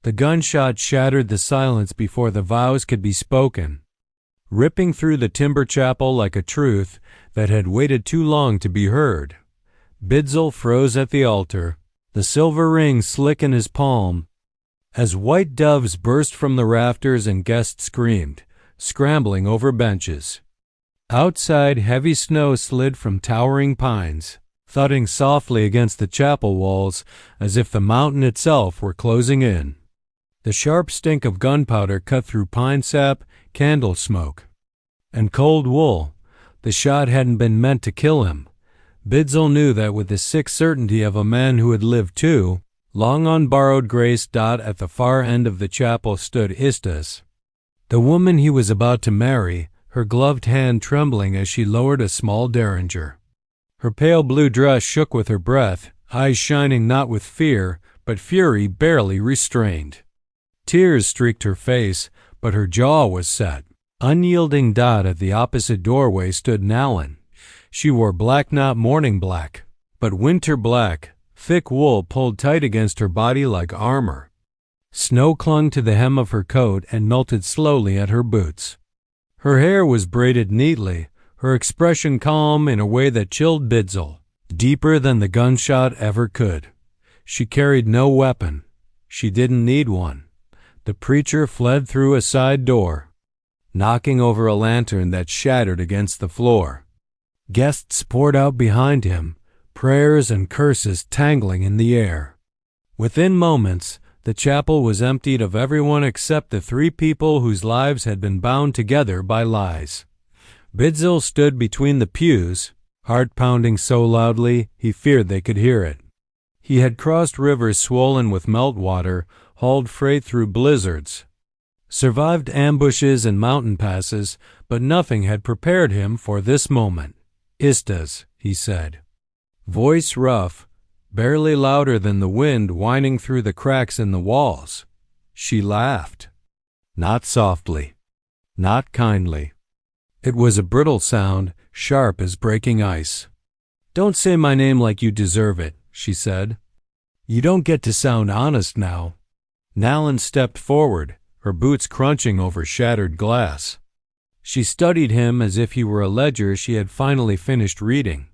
The gunshot shattered the silence before the vows could be spoken, ripping through the timber chapel like a truth that had waited too long to be heard. Bidzil froze at the altar, the silver ring slick in his palm, as white doves burst from the rafters and guests screamed, scrambling over benches. Outside, heavy snow slid from towering pines, thudding softly against the chapel walls as if the mountain itself were closing in. The sharp stink of gunpowder cut through pine sap, candle smoke, and cold wool. The shot hadn't been meant to kill him. Bidzil knew that with the sick certainty of a man who had lived too long on borrowed grace. At the far end of the chapel stood Istas, the woman he was about to marry, her gloved hand trembling as she lowered a small derringer. Her pale blue dress shook with her breath, eyes shining not with fear, but fury barely restrained. Tears streaked her face, but her jaw was set. Unyielding. At the opposite doorway stood Nalin. She wore black, not morning black, but winter black, thick wool pulled tight against her body like armor. Snow clung to the hem of her coat and melted slowly at her boots. Her hair was braided neatly, her expression calm in a way that chilled Bidzil, deeper than the gunshot ever could. She carried no weapon. She didn't need one. The preacher fled through a side door, knocking over a lantern that shattered against the floor. Guests poured out behind him, prayers and curses tangling in the air. Within moments, the chapel was emptied of everyone except the three people whose lives had been bound together by lies. Bidzil stood between the pews, heart pounding so loudly he feared they could hear it. He had crossed rivers swollen with meltwater, hauled freight through blizzards, survived ambushes and mountain passes, but nothing had prepared him for this moment. "Istas," he said, voice rough, barely louder than the wind whining through the cracks in the walls. She laughed. Not softly, not kindly. It was a brittle sound, sharp as breaking ice. "Don't say my name like you deserve it," she said. "You don't get to sound honest now." Nalin stepped forward, her boots crunching over shattered glass. She studied him as if he were a ledger she had finally finished reading.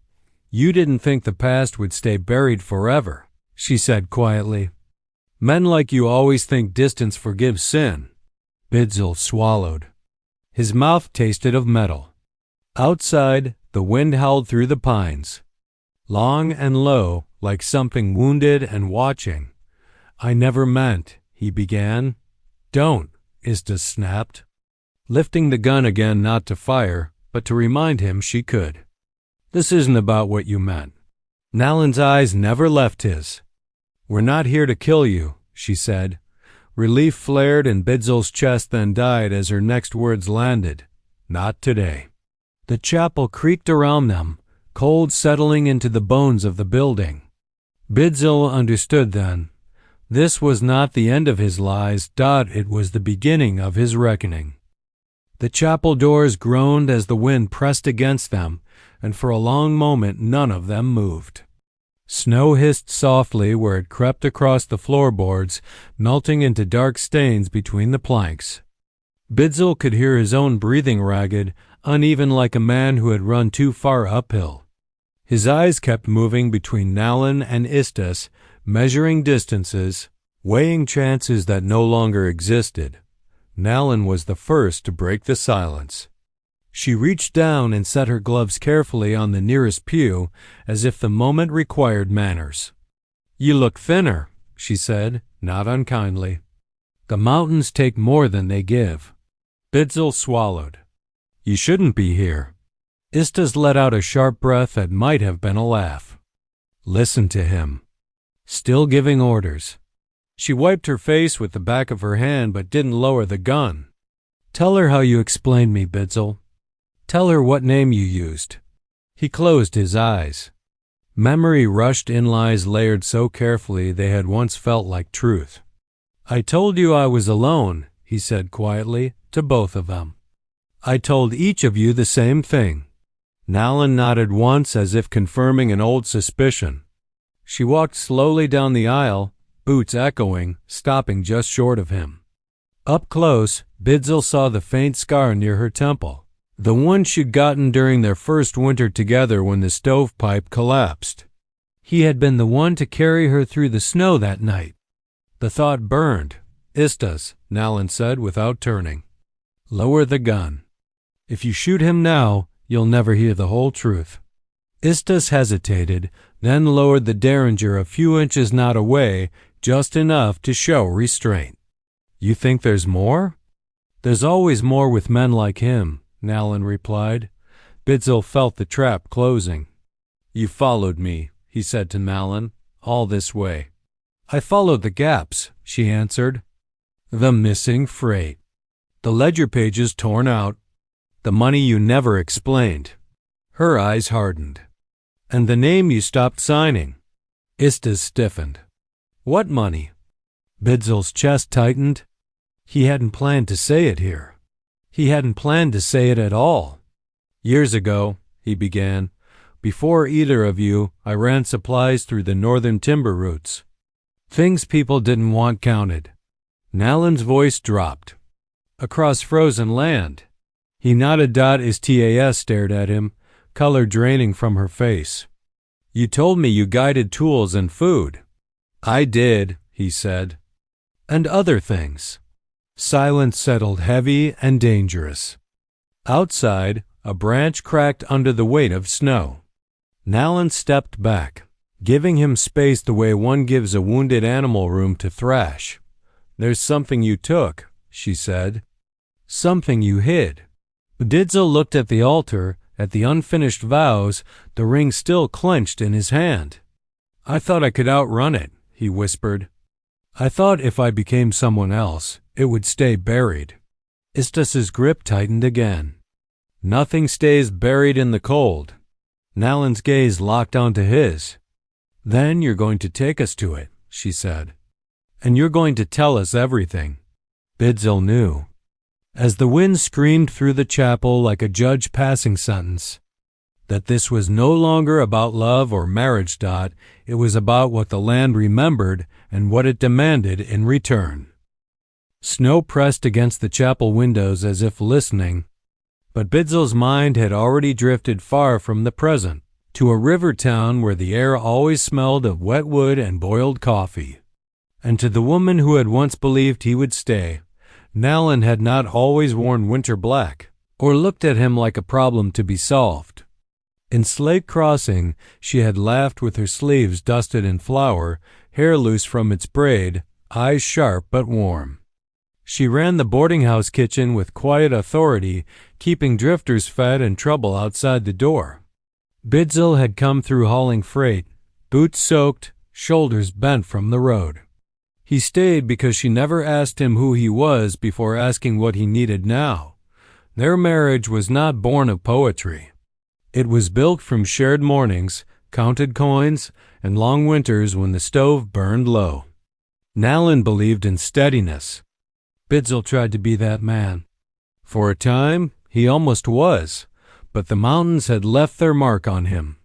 "You didn't think the past would stay buried forever," she said quietly. "Men like you always think distance forgives sin." Bidzil swallowed. His mouth tasted of metal. Outside, the wind howled through the pines, long and low, like something wounded and watching. "I never meant," he began. "Don't," Istas snapped, lifting the gun again not to fire, but to remind him she could. "This isn't about what you meant." Nalin's eyes never left his. "We're not here to kill you," she said. Relief flared in Bidzil's chest, then died as her next words landed. "Not today." The chapel creaked around them, cold settling into the bones of the building. Bidzil understood then. This was not the end of his lies. It was the beginning of his reckoning. The chapel doors groaned as the wind pressed against them, and for a long moment none of them moved. Snow hissed softly where it crept across the floorboards, melting into dark stains between the planks. Bidzil could hear his own breathing ragged, uneven like a man who had run too far uphill. His eyes kept moving between Nalin and Istas, measuring distances, weighing chances that no longer existed. Nalin was the first to break the silence. She reached down and set her gloves carefully on the nearest pew, as if the moment required manners. "You look thinner," she said, not unkindly. "The mountains take more than they give." Bidzil swallowed. "You shouldn't be here." Istas let out a sharp breath that might have been a laugh. Listen to him. Still giving orders. She wiped her face with the back of her hand but didn't lower the gun. "Tell her how you explained me, Bidzil. Tell her what name you used." He closed his eyes. Memory rushed in lies layered so carefully they had once felt like truth. "I told you I was alone," he said quietly, to both of them. "I told each of you the same thing." Nalin nodded once as if confirming an old suspicion. She walked slowly down the aisle, boots echoing, stopping just short of him. Up close, Bidzil saw the faint scar near her temple, the one she'd gotten during their first winter together when the stovepipe collapsed. He had been the one to carry her through the snow that night. The thought burned. "Istas," Nalin said without turning. "Lower the gun. If you shoot him now, you'll never hear the whole truth." Istas hesitated, then lowered the derringer a few inches not away, just enough to show restraint. "You think there's more?" "There's always more with men like him," Nalin replied. Bidzil felt the trap closing. "You followed me," he said to Nalin, "all this way." "I followed the gaps," she answered. "The missing freight. The ledger pages torn out. The money you never explained." Her eyes hardened. "And the name you stopped signing." Istas stiffened. "What money?" Bidzil's chest tightened. He hadn't planned to say it here. He hadn't planned to say it at all. "Years ago," he began, "before either of you, I ran supplies through the northern timber routes. Things people didn't want counted." Nalin's voice dropped. "Across frozen land." He nodded. Istas stared at him, color draining from her face. "You told me you guided tools and food." "I did," he said. "And other things." Silence settled heavy and dangerous. Outside, a branch cracked under the weight of snow. Nalin stepped back, giving him space the way one gives a wounded animal room to thrash. "There's something you took," she said. "Something you hid." Bidzil looked at the altar, at the unfinished vows, the ring still clenched in his hand. "I thought I could outrun it," he whispered. "I thought if I became someone else, it would stay buried." Istas's grip tightened again. "Nothing stays buried in the cold." Nalin's gaze locked onto his. "Then you're going to take us to it," she said. "And you're going to tell us everything." Bidzil knew. As the wind screamed through the chapel like a judge passing sentence, that this was no longer about love or marriage. It was about what the land remembered and what it demanded in return. Snow pressed against the chapel windows as if listening, but Bidzil's mind had already drifted far from the present, to a river town where the air always smelled of wet wood and boiled coffee. And to the woman who had once believed he would stay, Nalin had not always worn winter black, or looked at him like a problem to be solved. In Slate Crossing, she had laughed with her sleeves dusted in flour, hair loose from its braid, eyes sharp but warm. She ran the boarding-house kitchen with quiet authority, keeping drifters fed and trouble outside the door. Bidzil had come through hauling freight, boots soaked, shoulders bent from the road. He stayed because she never asked him who he was before asking what he needed now. Their marriage was not born of poetry. It was built from shared mornings, counted coins, and long winters when the stove burned low. Nalin believed in steadiness. Bidzil tried to be that man. For a time, he almost was, but the mountains had left their mark on him.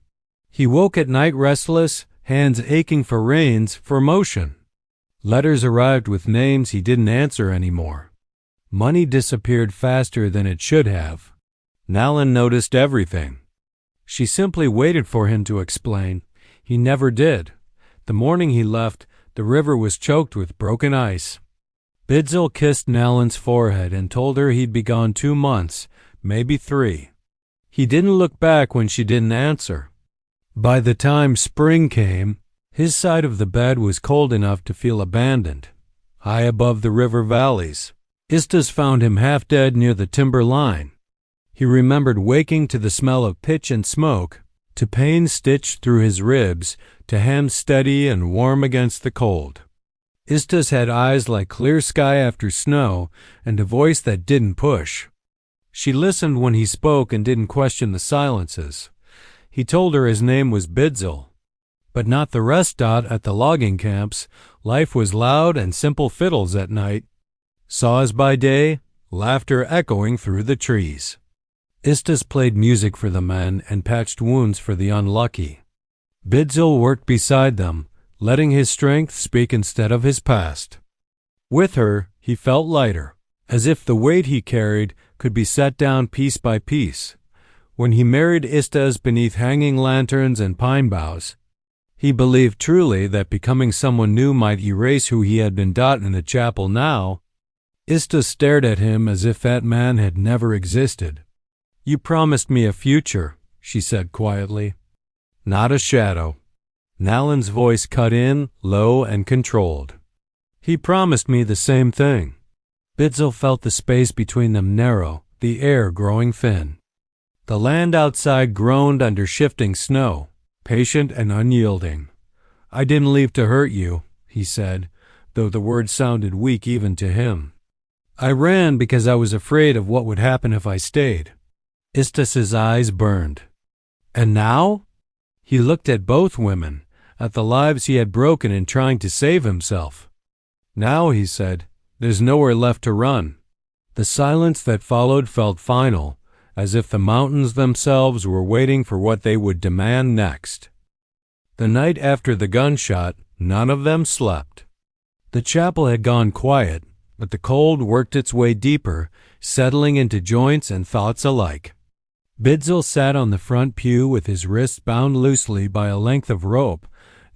He woke at night restless, hands aching for reins, for motion. Letters arrived with names he didn't answer anymore. Money disappeared faster than it should have. Nalin noticed everything. She simply waited for him to explain. He never did. The morning he left, the river was choked with broken ice. Bidzil kissed Nalin's forehead and told her he'd be gone 2 months, maybe 3. He didn't look back when she didn't answer. By the time spring came, his side of the bed was cold enough to feel abandoned. High above the river valleys, Istas found him half dead near the timber line. He remembered waking to the smell of pitch and smoke, to pain stitched through his ribs, to hands steady and warm against the cold. Istas had eyes like clear sky after snow and a voice that didn't push. She listened when he spoke and didn't question the silences. He told her his name was Bidzil. But not the rest. At the logging camps, life was loud and simple fiddles at night. Saws by day, laughter echoing through the trees. Istas played music for the men and patched wounds for the unlucky. Bidzil worked beside them, letting his strength speak instead of his past. With her, he felt lighter, as if the weight he carried could be set down piece by piece. When he married Istas beneath hanging lanterns and pine boughs, he believed truly that becoming someone new might erase who he had been. In the chapel now, Istas stared at him as if that man had never existed. "You promised me a future," she said quietly. "Not a shadow." Nalin's voice cut in, low and controlled. "He promised me the same thing." Bidzil felt the space between them narrow, the air growing thin. The land outside groaned under shifting snow, patient and unyielding. "I didn't leave to hurt you," he said, though the words sounded weak even to him. "I ran because I was afraid of what would happen if I stayed." Istas's eyes burned. "And now?" He looked at both women, at the lives he had broken in trying to save himself. "Now," he said, "there's nowhere left to run." The silence that followed felt final, as if the mountains themselves were waiting for what they would demand next. The night after the gunshot, none of them slept. The chapel had gone quiet, but the cold worked its way deeper, settling into joints and thoughts alike. Bidzil sat on the front pew with his wrists bound loosely by a length of rope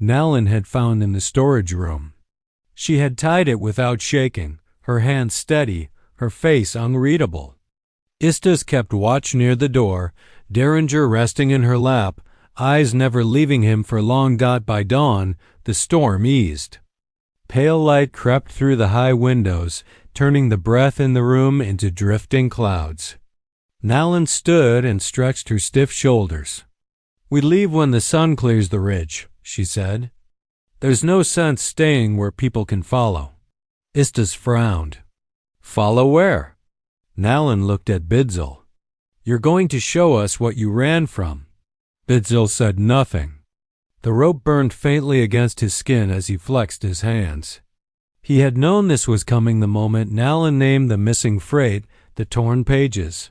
Nalin had found in the storage room. She had tied it without shaking, her hands steady, her face unreadable. Istas kept watch near the door, Derringer resting in her lap, eyes never leaving him for long. By dawn, the storm eased. Pale light crept through the high windows, turning the breath in the room into drifting clouds. Nalin stood and stretched her stiff shoulders. "We leave when the sun clears the ridge," she said. "There's no sense staying where people can follow." Istas frowned. "Follow where?" Nalin looked at Bidzil. "You're going to show us what you ran from." Bidzil said nothing. The rope burned faintly against his skin as he flexed his hands. He had known this was coming the moment Nalin named the missing freight, the torn pages.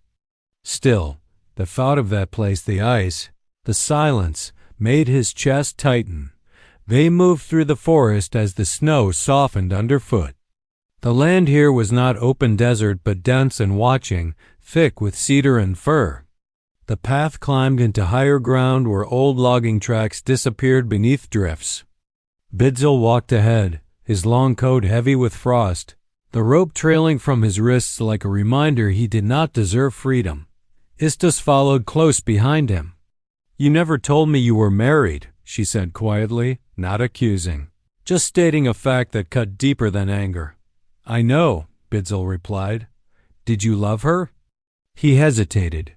Still, the thought of that place, the ice, the silence, made his chest tighten. They moved through the forest as the snow softened underfoot. The land here was not open desert but dense and watching, thick with cedar and fir. The path climbed into higher ground where old logging tracks disappeared beneath drifts. Bidzil walked ahead, his long coat heavy with frost, the rope trailing from his wrists like a reminder he did not deserve freedom. Istas followed close behind him. "You never told me you were married," she said quietly, not accusing, just stating a fact that cut deeper than anger. "I know," Bidzil replied. "Did you love her?" He hesitated.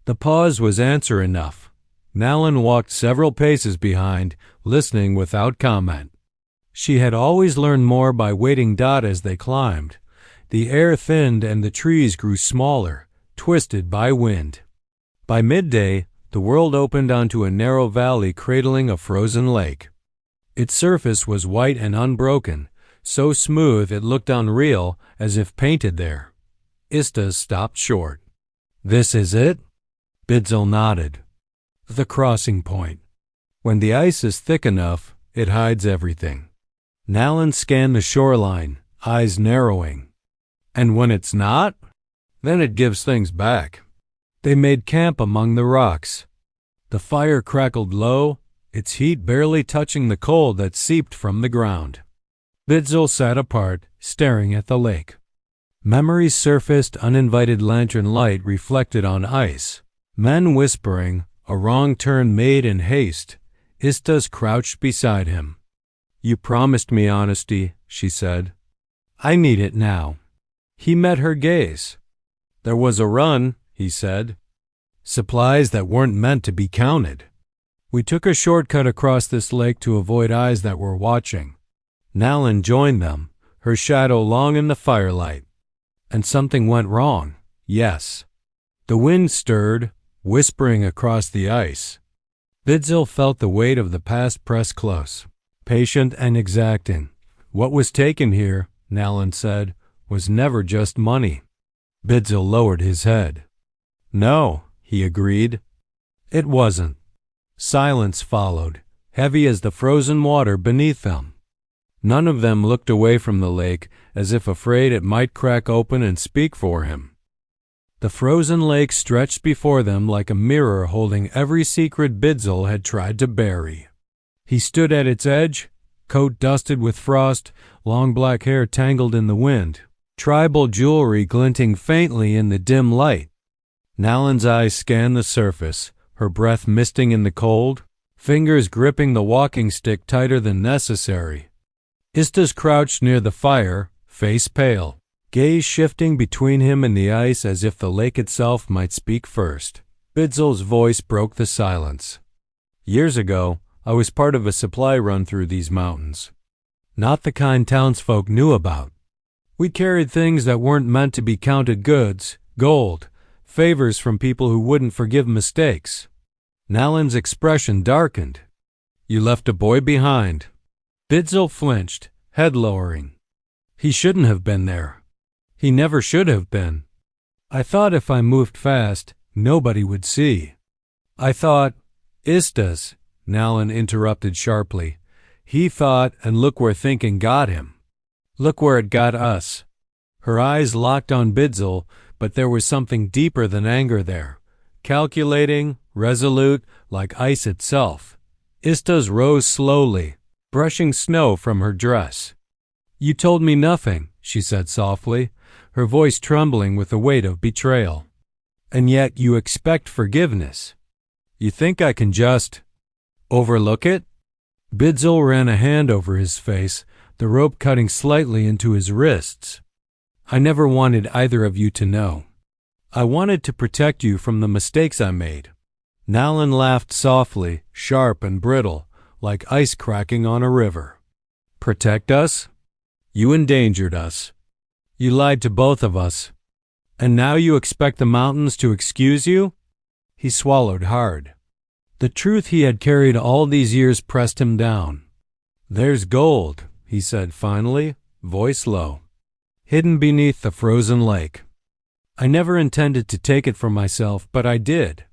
The pause was answer enough. Nalin walked several paces behind, listening without comment. She had always learned more by waiting. As they climbed, the air thinned and the trees grew smaller, twisted by wind. By midday, the world opened onto a narrow valley cradling a frozen lake. Its surface was white and unbroken, so smooth it looked unreal, as if painted there. Istas stopped short. "This is it?" Bidzil nodded. "The crossing point. When the ice is thick enough, it hides everything." Nalin scanned the shoreline, eyes narrowing. "And when it's not? Then it gives things back." They made camp among the rocks. The fire crackled low, its heat barely touching the cold that seeped from the ground. Bidzil sat apart, staring at the lake. Memories surfaced, uninvited lantern light reflected on ice. Men whispering, a wrong turn made in haste. Istas crouched beside him. "You promised me honesty," she said. "I need it now." He met her gaze. "There was a run," he said. "Supplies that weren't meant to be counted. We took a shortcut across this lake to avoid eyes that were watching." Nalin joined them, her shadow long in the firelight. "And something went wrong." "Yes." The wind stirred, whispering across the ice. Bidzil felt the weight of the past press close, patient and exacting. "What was taken here," Nalin said, "was never just money." Bidzil lowered his head. "No," he agreed. "It wasn't." Silence followed, heavy as the frozen water beneath them. None of them looked away from the lake, as if afraid it might crack open and speak for him. The frozen lake stretched before them like a mirror holding every secret Bidzil had tried to bury. He stood at its edge, coat dusted with frost, long black hair tangled in the wind, tribal jewelry glinting faintly in the dim light. Nalin's eyes scanned the surface, her breath misting in the cold, fingers gripping the walking stick tighter than necessary. Istas crouched near the fire, face pale, gaze shifting between him and the ice as if the lake itself might speak first. Bidzil's voice broke the silence. Years ago, I was part of a supply run through these mountains. Not the kind townsfolk knew about. We carried things that weren't meant to be counted goods, gold, favors from people who wouldn't forgive mistakes. Nalin's expression darkened. You left a boy behind. Bidzil flinched, head lowering. He shouldn't have been there. He never should have been. I thought if I moved fast, nobody would see. I thought, Istas, Nalin interrupted sharply. He thought, and look where thinking got him. Look where it got us. Her eyes locked on Bidzil, but there was something deeper than anger there. Calculating, resolute, like ice itself. Istas rose slowly, brushing snow from her dress. You told me nothing, she said softly, her voice trembling with the weight of betrayal. And yet you expect forgiveness. You think I can just overlook it? Bidzil ran a hand over his face, the rope cutting slightly into his wrists. I never wanted either of you to know. I wanted to protect you from the mistakes I made. Nalin laughed softly, sharp and brittle, like ice cracking on a river. Protect us? You endangered us. You lied to both of us. And now you expect the mountains to excuse you? He swallowed hard. The truth he had carried all these years pressed him down. There's gold, he said finally, voice low, hidden beneath the frozen lake. I never intended to take it for myself, but I did.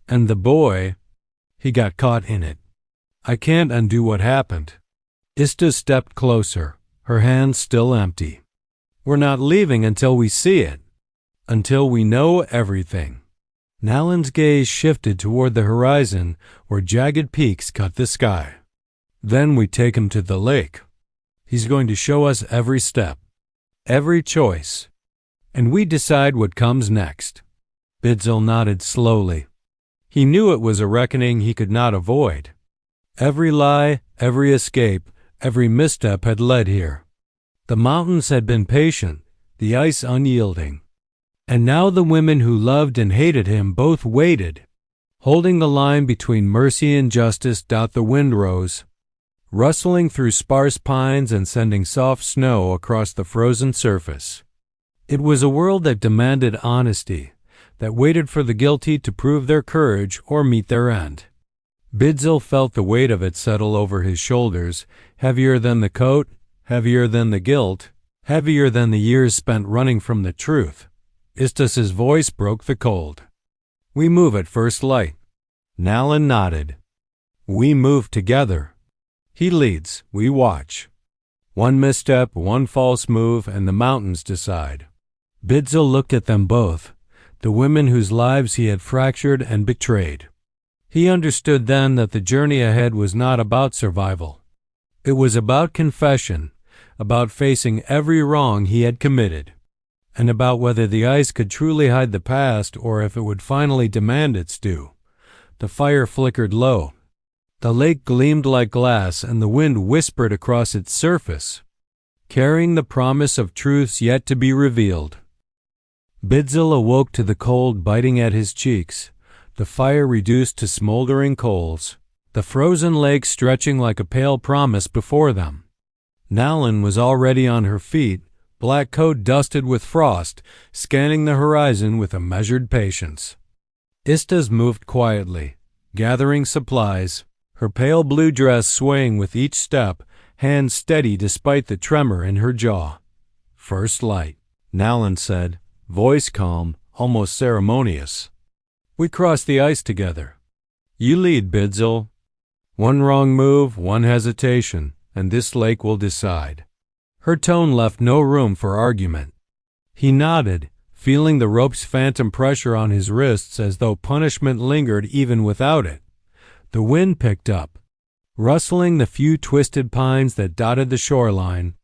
And the boy, he got caught in it. I can't undo what happened. Istas stepped closer, her hands still empty. We're not leaving until we see it, until we know everything. Nalin's gaze shifted toward the horizon where jagged peaks cut the sky. Then we take him to the lake. He's going to show us every step, every choice, and we decide what comes next. Bidzil nodded slowly. He knew it was a reckoning he could not avoid. Every lie, every escape, every misstep had led here. The mountains had been patient, the ice unyielding. And now the women who loved and hated him both waited, holding the line between mercy and justice. The wind rose, rustling through sparse pines and sending soft snow across the frozen surface. It was a world that demanded honesty, that waited for the guilty to prove their courage or meet their end. Bidzil felt the weight of it settle over his shoulders, heavier than the coat, heavier than the guilt, heavier than the years spent running from the truth. Istas's voice broke the cold. We move at first light. Nalin nodded. We move together. He leads, we watch. One misstep, one false move, and the mountains decide. Bidzil looked at them both, the women whose lives he had fractured and betrayed. He understood then that the journey ahead was not about survival. It was about confession, about facing every wrong he had committed, and about whether the ice could truly hide the past or if it would finally demand its due. The fire flickered low. The lake gleamed like glass, and the wind whispered across its surface, carrying the promise of truths yet to be revealed. Bidzil awoke to the cold biting at his cheeks, the fire reduced to smoldering coals, the frozen lake stretching like a pale promise before them. Nalin was already on her feet, black coat dusted with frost, scanning the horizon with a measured patience. Istas moved quietly, gathering supplies, her pale blue dress swaying with each step, hands steady despite the tremor in her jaw. First light, Nalin said, voice calm, almost ceremonious. We cross the ice together. You lead, Bidzil. One wrong move, one hesitation, and this lake will decide." Her tone left no room for argument. He nodded, feeling the rope's phantom pressure on his wrists as though punishment lingered even without it. The wind picked up, rustling the few twisted pines that dotted the shoreline,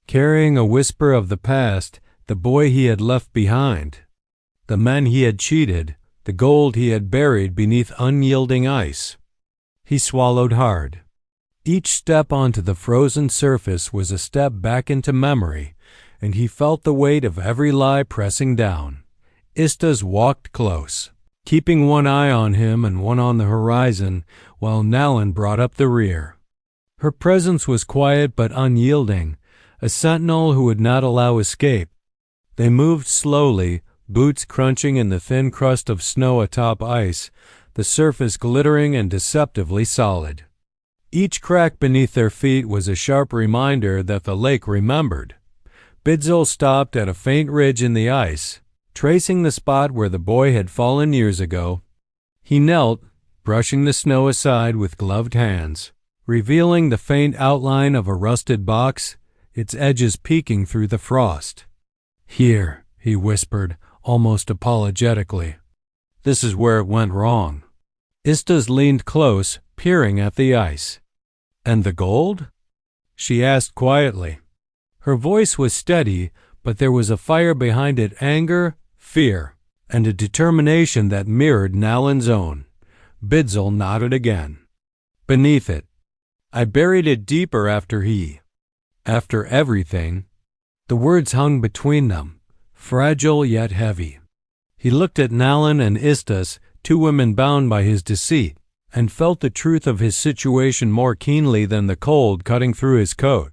carrying a whisper of the past, the boy he had left behind, the men he had cheated, the gold he had buried beneath unyielding ice. He swallowed hard. Each step onto the frozen surface was a step back into memory, and he felt the weight of every lie pressing down. Istas walked close, keeping one eye on him and one on the horizon, while Nalin brought up the rear. Her presence was quiet but unyielding, a sentinel who would not allow escape. They moved slowly, boots crunching in the thin crust of snow atop ice, the surface glittering and deceptively solid. Each crack beneath their feet was a sharp reminder that the lake remembered. Bidzil stopped at a faint ridge in the ice, tracing the spot where the boy had fallen years ago. He knelt, brushing the snow aside with gloved hands, revealing the faint outline of a rusted box, its edges peeking through the frost. "Here," he whispered, almost apologetically. "This is where it went wrong." Istas leaned close, peering at the ice. "And the gold?" she asked quietly. Her voice was steady, but there was a fire behind it, anger, fear, and a determination that mirrored Nalin's own. Bidzil nodded again. "Beneath it. I buried it deeper after everything." The words hung between them, fragile yet heavy. He looked at Nalin and Istas, two women bound by his deceit, and felt the truth of his situation more keenly than the cold cutting through his coat.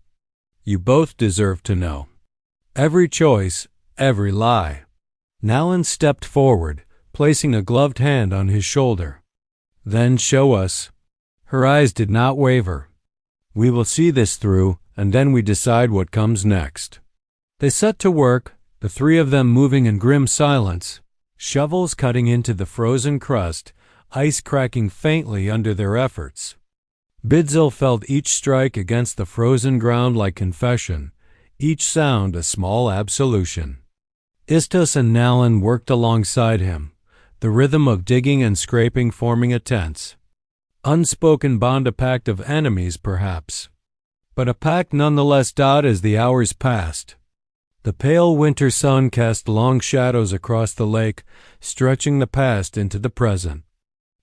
"You both deserve to know. Every choice, every lie." Nalin stepped forward, placing a gloved hand on his shoulder. "Then show us." Her eyes did not waver. "We will see this through, and then we decide what comes next." They set to work, the three of them moving in grim silence, shovels cutting into the frozen crust, ice cracking faintly under their efforts. Bidzil felt each strike against the frozen ground like confession, each sound a small absolution. Istas and Nalin worked alongside him, the rhythm of digging and scraping forming a tense, unspoken bond, a pact of enemies perhaps, but a pact nonetheless died as the hours passed. The pale winter sun cast long shadows across the lake, stretching the past into the present.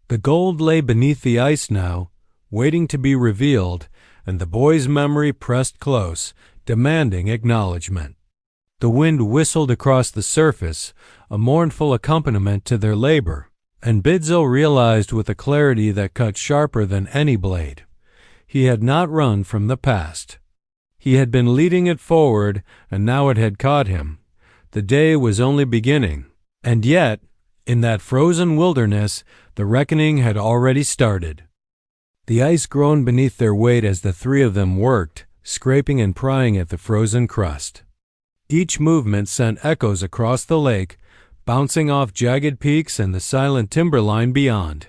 The gold lay beneath the ice now, waiting to be revealed, and the boy's memory pressed close, demanding acknowledgement. The wind whistled across the surface, a mournful accompaniment to their labor, and Bidzil realized with a clarity that cut sharper than any blade. He had not run from the past. He had been leading it forward, and now it had caught him. The day was only beginning, and yet, in that frozen wilderness, the reckoning had already started. The ice groaned beneath their weight as the three of them worked, scraping and prying at the frozen crust. Each movement sent echoes across the lake, bouncing off jagged peaks and the silent timberline beyond.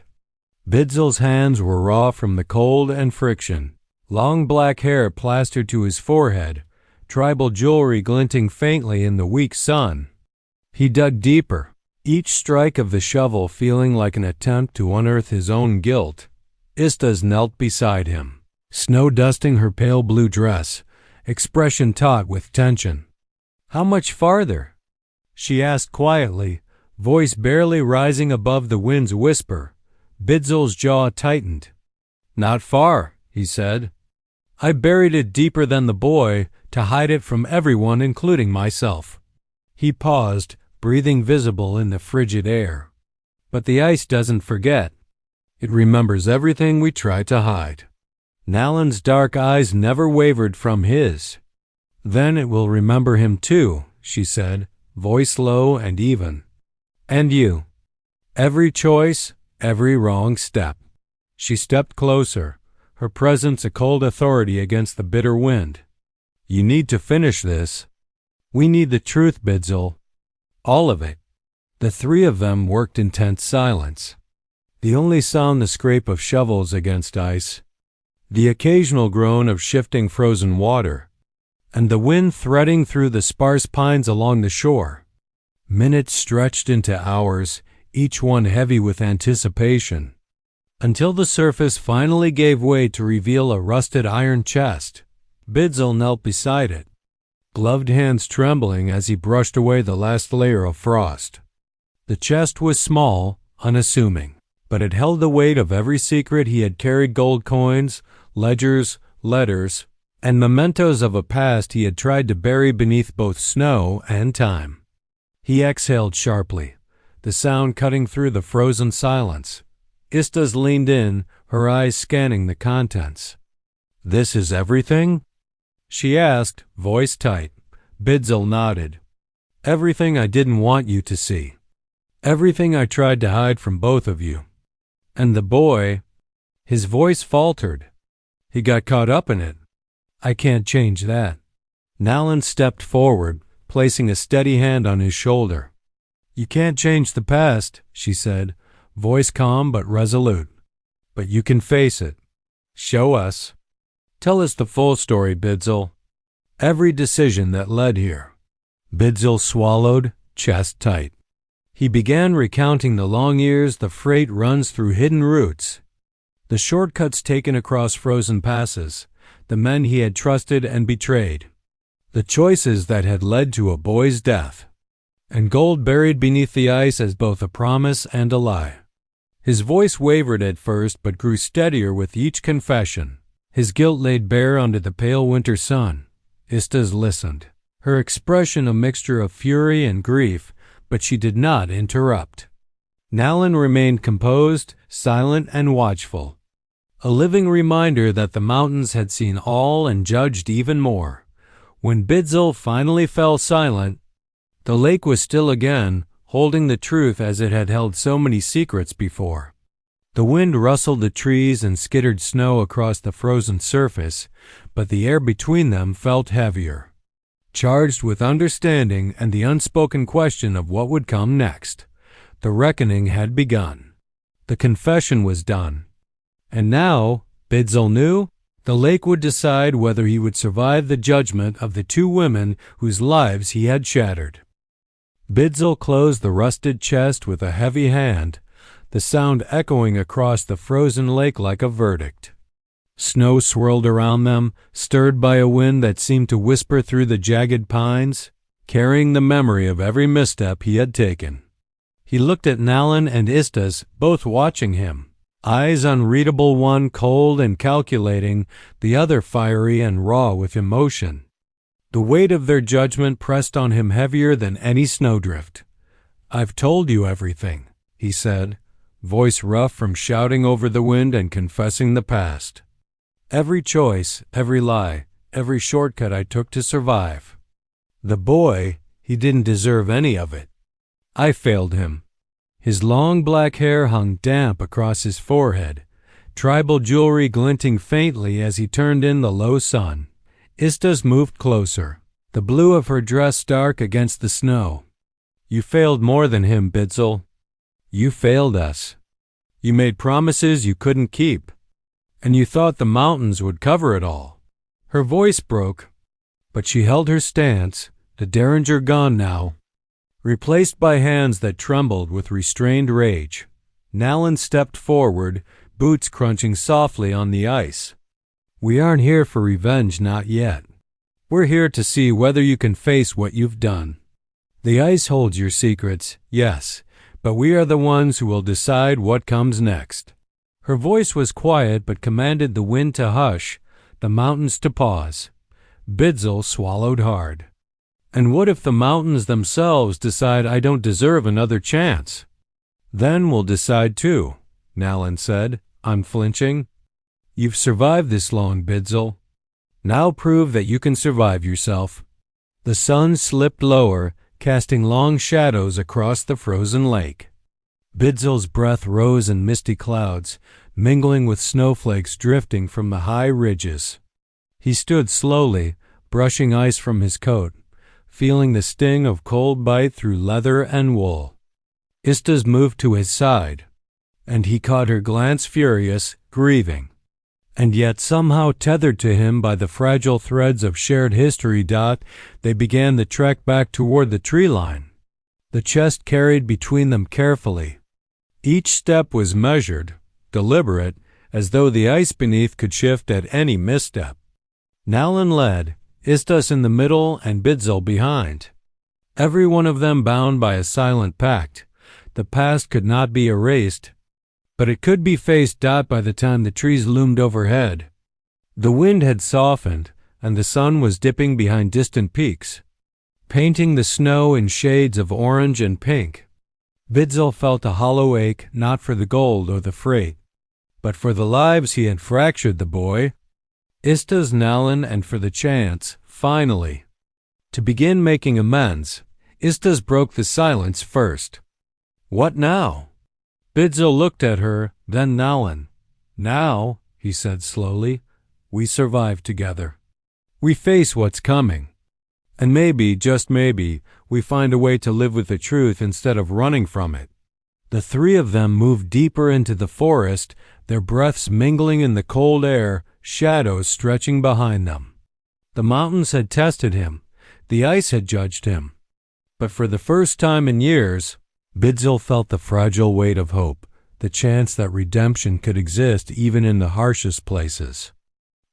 Bidzil's hands were raw from the cold and friction, long black hair plastered to his forehead, tribal jewelry glinting faintly in the weak sun. He dug deeper, each strike of the shovel feeling like an attempt to unearth his own guilt. Istas knelt beside him, snow dusting her pale blue dress, expression taut with tension. "How much farther?" she asked quietly, voice barely rising above the wind's whisper. Bidzil's jaw tightened. "Not far," he said. "I buried it deeper than the boy to hide it from everyone, including myself." He paused, breathing visible in the frigid air. "But the ice doesn't forget. It remembers everything we try to hide." Nalin's dark eyes never wavered from his. "Then it will remember him too," she said, voice low and even. "And you. Every choice, every wrong step." She stepped closer, her presence a cold authority against the bitter wind. "You need to finish this. We need the truth, Bidzil. All of it." The three of them worked in tense silence. The only sound the scrape of shovels against ice, the occasional groan of shifting frozen water, and the wind threading through the sparse pines along the shore. Minutes stretched into hours, each one heavy with anticipation, until the surface finally gave way to reveal a rusted iron chest. Bidzil knelt beside it, gloved hands trembling as he brushed away the last layer of frost. The chest was small, unassuming, but it held the weight of every secret he had carried: gold coins, ledgers, letters, and mementos of a past he had tried to bury beneath both snow and time. He exhaled sharply, the sound cutting through the frozen silence. Istas leaned in, her eyes scanning the contents. "This is everything?" she asked, voice tight. Bidzil nodded. "Everything I didn't want you to see. Everything I tried to hide from both of you. And the boy," his voice faltered, "he got caught up in it. I can't change that." Nalin stepped forward, placing a steady hand on his shoulder. "You can't change the past," she said, voice calm but resolute. "But you can face it. Show us. Tell us the full story, Bidzil. Every decision that led here." Bidzil swallowed, chest tight. He began recounting the long years the freight runs through hidden routes, the shortcuts taken across frozen passes, the men he had trusted and betrayed, the choices that had led to a boy's death, and gold buried beneath the ice as both a promise and a lie. His voice wavered at first but grew steadier with each confession, his guilt laid bare under the pale winter sun. Istas listened, her expression a mixture of fury and grief, but she did not interrupt. Nalin remained composed, silent, and watchful, a living reminder that the mountains had seen all and judged even more. When Bidzil finally fell silent, the lake was still again, holding the truth as it had held so many secrets before. The wind rustled the trees and skittered snow across the frozen surface, but the air between them felt heavier, charged with understanding and the unspoken question of what would come next. The reckoning had begun. The confession was done. And now, Bidzil knew, the lake would decide whether he would survive the judgment of the two women whose lives he had shattered. Bidzil closed the rusted chest with a heavy hand, the sound echoing across the frozen lake like a verdict. Snow swirled around them, stirred by a wind that seemed to whisper through the jagged pines, carrying the memory of every misstep he had taken. He looked at Nalin and Istas, both watching him, eyes unreadable, one cold and calculating, the other fiery and raw with emotion. The weight of their judgment pressed on him heavier than any snowdrift. "I've told you everything," he said, voice rough from shouting over the wind and confessing the past. "Every choice, every lie, every shortcut I took to survive. The boy, he didn't deserve any of it. I failed him." His long black hair hung damp across his forehead, tribal jewelry glinting faintly as he turned in the low sun. Istas moved closer, the blue of her dress stark against the snow. "You failed more than him, Bidzil. You failed us. You made promises you couldn't keep, and you thought the mountains would cover it all." Her voice broke, but she held her stance, the derringer gone now, replaced by hands that trembled with restrained rage. Nalin stepped forward, boots crunching softly on the ice. "We aren't here for revenge, not yet. We're here to see whether you can face what you've done. The ice holds your secrets, yes, but we are the ones who will decide what comes next." Her voice was quiet but commanded the wind to hush, the mountains to pause. Bidzil swallowed hard. "And what if the mountains themselves decide I don't deserve another chance?" "Then we'll decide too," Nalin said, unflinching. "You've survived this long, Bidzil. Now prove that you can survive yourself." The sun slipped lower, casting long shadows across the frozen lake. Bidzil's breath rose in misty clouds, mingling with snowflakes drifting from the high ridges. He stood slowly, brushing ice from his coat, feeling the sting of cold bite through leather and wool. Istas moved to his side, and he caught her glance, furious, grieving. and yet somehow tethered to him by the fragile threads of shared history. They began the trek back toward the tree line, the chest carried between them carefully. Each step was measured, deliberate, as though the ice beneath could shift at any misstep. Nalin led, Istas in the middle and Bidzil behind. Every one of them bound by a silent pact. The past could not be erased, but it could be faced. By the time the trees loomed overhead, the wind had softened and the sun was dipping behind distant peaks, painting the snow in shades of orange and pink. Bidzil felt a hollow ache, not for the gold or the freight, but for the lives he had fractured. The boy, Istas, Nalin, and for the chance, finally, to begin making amends. Istas broke the silence first. "What now?" Bidzil looked at her, then Nalin. "Now," he said slowly, "we survive together. We face what's coming. And maybe, just maybe, we find a way to live with the truth instead of running from it." The three of them moved deeper into the forest, their breaths mingling in the cold air, shadows stretching behind them. The mountains had tested him. The ice had judged him. But for the first time in years, Bidzil felt the fragile weight of hope, the chance that redemption could exist even in the harshest places,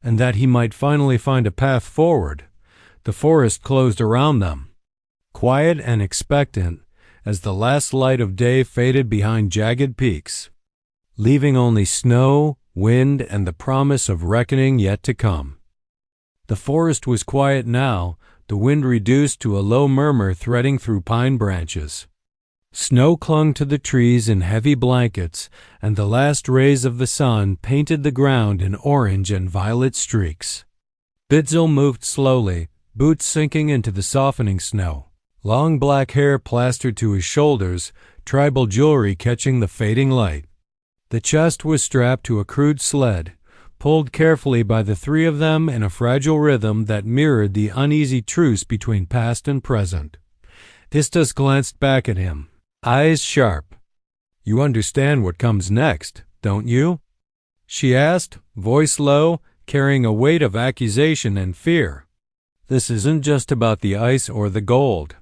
and that he might finally find a path forward. The forest closed around them, quiet and expectant, as the last light of day faded behind jagged peaks, leaving only snow, wind, and the promise of reckoning yet to come. The forest was quiet now, the wind reduced to a low murmur threading through pine branches. Snow clung to the trees in heavy blankets, and the last rays of the sun painted the ground in orange and violet streaks. Bidzil moved slowly, boots sinking into the softening snow, long black hair plastered to his shoulders, tribal jewelry catching the fading light. The chest was strapped to a crude sled, pulled carefully by the three of them in a fragile rhythm that mirrored the uneasy truce between past and present. Istas glanced back at him, eyes sharp. "You understand what comes next, don't you?" she asked, voice low, carrying a weight of accusation and fear. "This isn't just about the ice or the gold.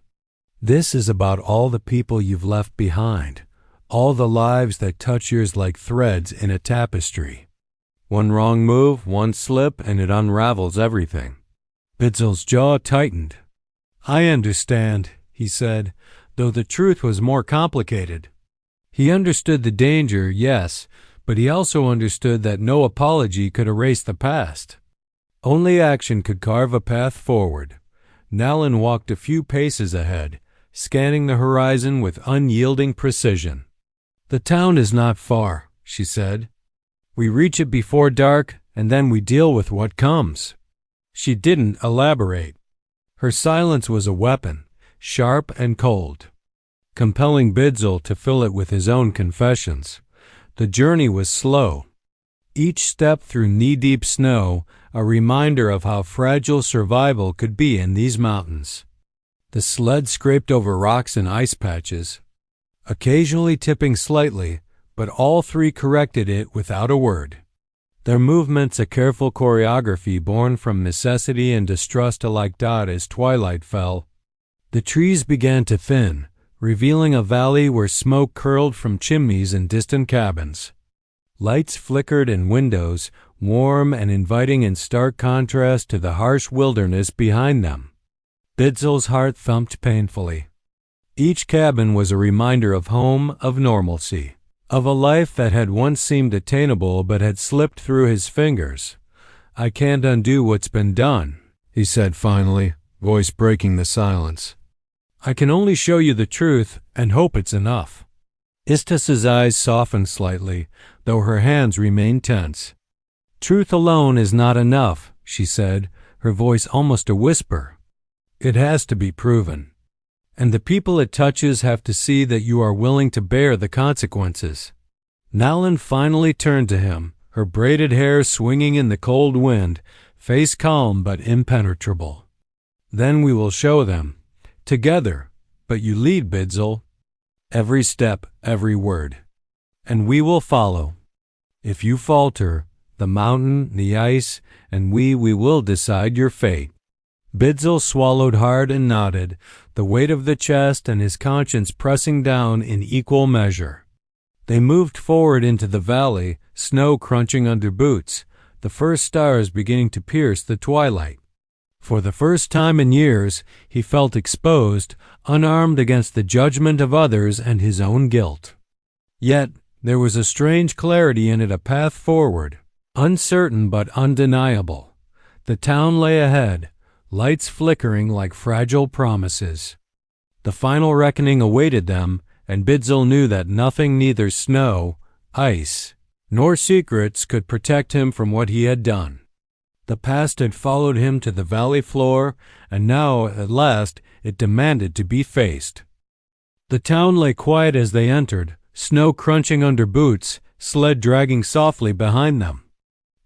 This is about all the people you've left behind, all the lives that touch yours like threads in a tapestry. One wrong move, one slip, and it unravels everything." Bidzil's jaw tightened. "I understand," he said, though the truth was more complicated. He understood the danger, yes, but he also understood that no apology could erase the past. Only action could carve a path forward. Nalin walked a few paces ahead, scanning the horizon with unyielding precision. "The town is not far," she said. "We reach it before dark, and then we deal with what comes." She didn't elaborate. Her silence was a weapon, sharp and cold, compelling Bidzil to fill it with his own confessions. The journey was slow. Each step through knee-deep snow, a reminder of how fragile survival could be in these mountains. The sled scraped over rocks and ice patches, occasionally tipping slightly, but all three corrected it without a word. Their movements a careful choreography born from necessity and distrust alike. As twilight fell, the trees began to thin, revealing a valley where smoke curled from chimneys and distant cabins. Lights flickered in windows, warm and inviting in stark contrast to the harsh wilderness behind them. Bidzil's heart thumped painfully. Each cabin was a reminder of home, of normalcy, of a life that had once seemed attainable but had slipped through his fingers. "I can't undo what's been done," he said finally, voice breaking the silence. "I can only show you the truth and hope it's enough." Istas's eyes softened slightly, though her hands remained tense. "Truth alone is not enough," she said, her voice almost a whisper. "It has to be proven. And the people it touches have to see that you are willing to bear the consequences." Nalin finally turned to him, her braided hair swinging in the cold wind, face calm but impenetrable. "Then we will show them. Together. But you lead, Bidzil. Every step, every word. And we will follow. If you falter, the mountain, the ice, and we will decide your fate." Bidzil swallowed hard and nodded, the weight of the chest and his conscience pressing down in equal measure. They moved forward into the valley, snow crunching under boots, the first stars beginning to pierce the twilight. For the first time in years, he felt exposed, unarmed against the judgment of others and his own guilt. Yet there was a strange clarity in it, a path forward, uncertain but undeniable. The town lay ahead, lights flickering like fragile promises. The final reckoning awaited them, and Bidzil knew that nothing, neither snow, ice, nor secrets, could protect him from what he had done. The past had followed him to the valley floor, and now, at last, it demanded to be faced. The town lay quiet as they entered, snow crunching under boots, sled dragging softly behind them.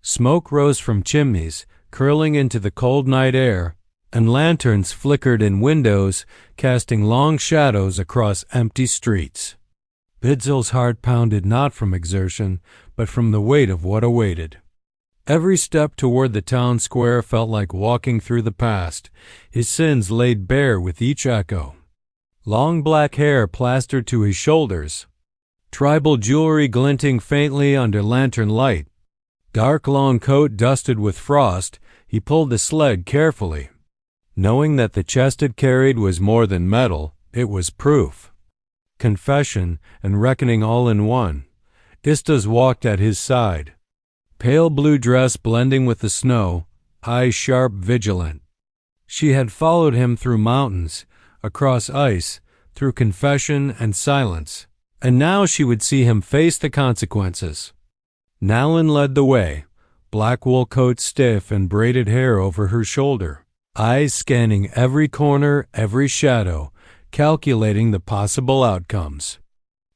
Smoke rose from chimneys, curling into the cold night air, and lanterns flickered in windows, casting long shadows across empty streets. Bidzil's heart pounded not from exertion, but from the weight of what awaited. Every step toward the town square felt like walking through the past, his sins laid bare with each echo. Long black hair plastered to his shoulders, tribal jewelry glinting faintly under lantern light. Dark long coat dusted with frost, he pulled the sled carefully. Knowing that the chest it carried was more than metal, it was proof. Confession and reckoning all in one. Istas walked at his side, pale blue dress blending with the snow, eyes sharp, vigilant. She had followed him through mountains, across ice, through confession and silence, and now she would see him face the consequences. Nalin led the way, black wool coat stiff and braided hair over her shoulder, eyes scanning every corner, every shadow, calculating the possible outcomes.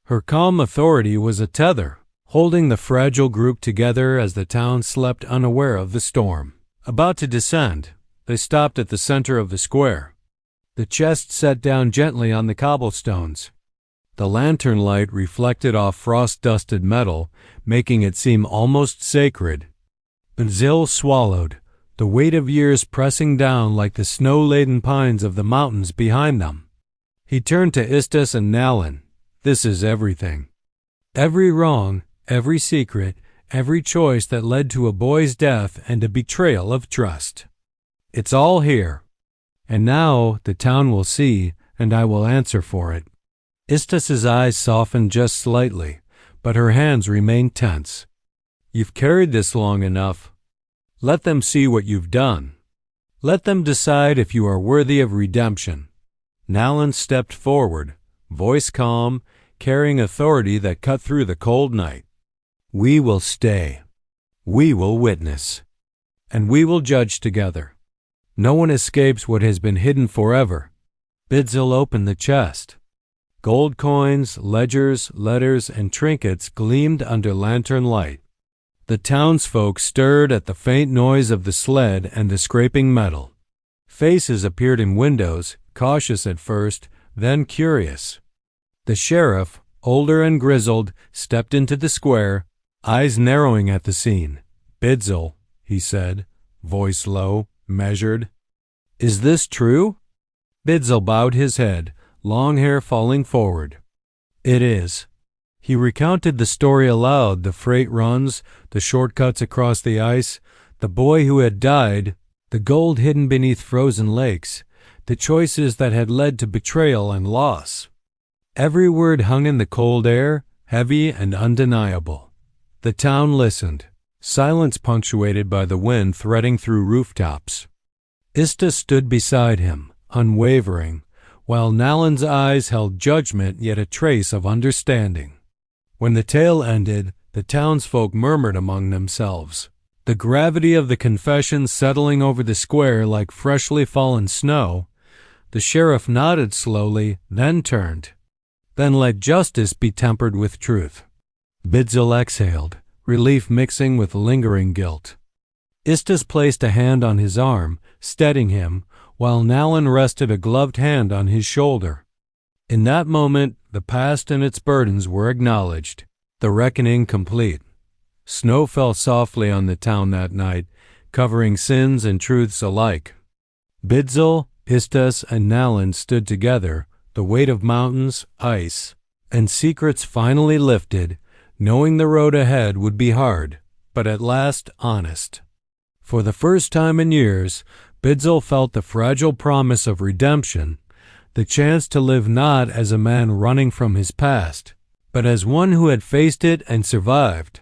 Her calm authority was a tether, holding the fragile group together as the town slept unaware of the storm. About to descend, they stopped at the center of the square. The chest sat down gently on the cobblestones. The lantern light reflected off frost-dusted metal, making it seem almost sacred. Bidzil swallowed, the weight of years pressing down like the snow-laden pines of the mountains behind them. He turned to Istas and Nalin. "This is everything. Every wrong, every secret, every choice that led to a boy's death and a betrayal of trust. It's all here. And now the town will see, and I will answer for it." Istas's eyes softened just slightly, but her hands remained tense. "You've carried this long enough. Let them see what you've done. Let them decide if you are worthy of redemption." Nalin stepped forward, voice calm, carrying authority that cut through the cold night. "We will stay. We will witness. And we will judge together. No one escapes what has been hidden forever." Bidzil opened the chest. Gold coins, ledgers, letters, and trinkets gleamed under lantern light. The townsfolk stirred at the faint noise of the sled and the scraping metal. Faces appeared in windows, cautious at first, then curious. The sheriff, older and grizzled, stepped into the square, eyes narrowing at the scene. "Bidzil," he said, voice low, measured. "Is this true?" Bidzil bowed his head, long hair falling forward. "It is." He recounted the story aloud, the freight runs, the shortcuts across the ice, the boy who had died, the gold hidden beneath frozen lakes, the choices that had led to betrayal and loss. Every word hung in the cold air, heavy and undeniable. The town listened, silence punctuated by the wind threading through rooftops. Istas stood beside him, unwavering, while Nalin's eyes held judgment yet a trace of understanding. When the tale ended, the townsfolk murmured among themselves, the gravity of the confession settling over the square like freshly fallen snow. The sheriff nodded slowly, then turned. "Then let justice be tempered with truth." Bidzil exhaled, relief mixing with lingering guilt. Istas placed a hand on his arm, steadying him, while Nalin rested a gloved hand on his shoulder. In that moment, the past and its burdens were acknowledged, the reckoning complete. Snow fell softly on the town that night, covering sins and truths alike. Bidzil, Istas, and Nalin stood together, the weight of mountains, ice, and secrets finally lifted, knowing the road ahead would be hard, but at last honest. For the first time in years, Bidzil felt the fragile promise of redemption, the chance to live not as a man running from his past, but as one who had faced it and survived.